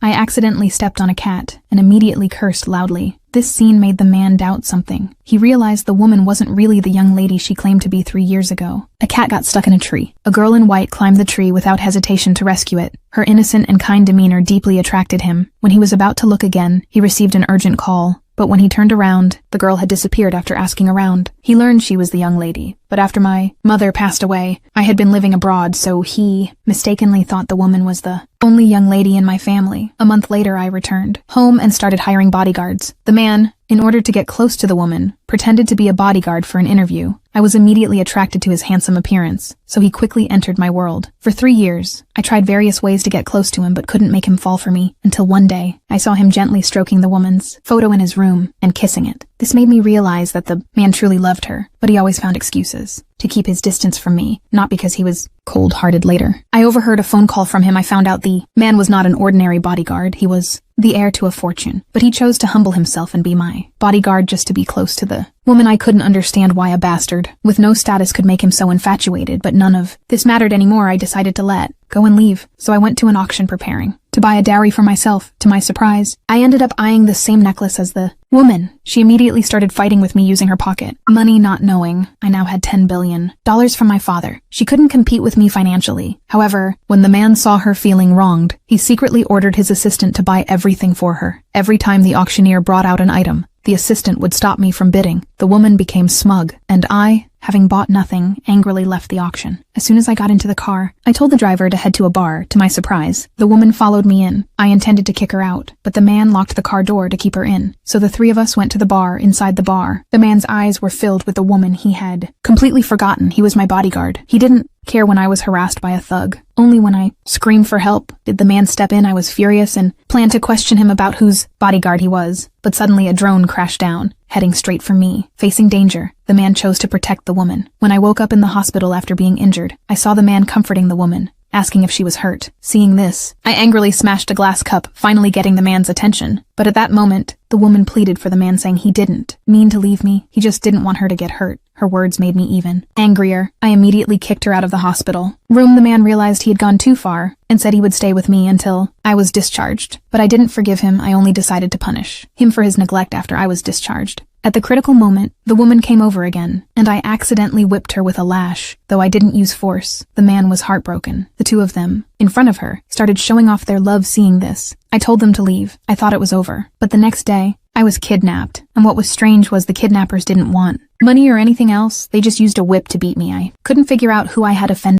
I accidentally stepped on a cat and immediately cursed loudly. This scene made the man doubt something. He realized the woman wasn't really the young lady she claimed to be 3 years ago. A cat got stuck in a tree. A girl in white climbed the tree without hesitation to rescue it. Her innocent and kind demeanor deeply attracted him. When he was about to look again, he received an urgent call. But when he turned around, the girl had disappeared after asking around. He learned she was the young lady. But after my mother passed away, I had been living abroad, so he mistakenly thought the woman was the only young lady in my family. A month later, I returned home and started hiring bodyguards. The man, in order to get close to the woman, pretended to be a bodyguard for an interview. I was immediately attracted to his handsome appearance, so he quickly entered my world. For 3 years, I tried various ways to get close to him but couldn't make him fall for me, until one day, I saw him gently stroking the woman's photo in his room and kissing it. This made me realize that the man truly loved her, but he always found excuses to keep his distance from me, not because he was cold-hearted later. I overheard a phone call from him. I found out the man was not an ordinary bodyguard. He was the heir to a fortune, but he chose to humble himself and be my bodyguard just to be close to the woman. I couldn't understand why a bastard with no status could make him so infatuated, but none of this mattered anymore. I decided to let go and leave, so I went to an auction preparing to buy a dowry for myself. To my surprise, I ended up eyeing the same necklace as the woman. She immediately started fighting with me using her pocket money, not knowing I now had $10 billion from my father. She couldn't compete with me financially. However, when the man saw her feeling wronged, he secretly ordered his assistant to buy everything for her. Every time the auctioneer brought out an item, the assistant would stop me from bidding. The woman became smug, and I, having bought nothing, angrily left the auction. As soon as I got into the car, I told the driver to head to a bar. To my surprise, the woman followed me in. I intended to kick her out, but the man locked the car door to keep her in. So the three of us went to the bar. Inside the bar, the man's eyes were filled with the woman he had completely forgotten he was my bodyguard. He didn't care when I was harassed by a thug. Only when I screamed for help did the man step in. I was furious and planned to question him about whose bodyguard he was. But suddenly a drone crashed down, heading straight for me. Facing danger, the man chose to protect the woman. When I woke up in the hospital after being injured, I saw the man comforting the woman, asking if she was hurt. Seeing this, I angrily smashed a glass cup, finally getting the man's attention. But at that moment, the woman pleaded for the man, saying he didn't mean to leave me. He just didn't want her to get hurt. Her words made me even angrier. I immediately kicked her out of the hospital room. The man realized he had gone too far and said he would stay with me until I was discharged. But I didn't forgive him. I only decided to punish him for his neglect after I was discharged. At the critical moment, the woman came over again, and I accidentally whipped her with a lash. Though I didn't use force, the man was heartbroken. The two of them, in front of her, started showing off their love. Seeing this, I told them to leave. I thought it was over. But the next day, I was kidnapped, and what was strange was the kidnappers didn't want money or anything else. They just used a whip to beat me. I couldn't figure out who I had offended.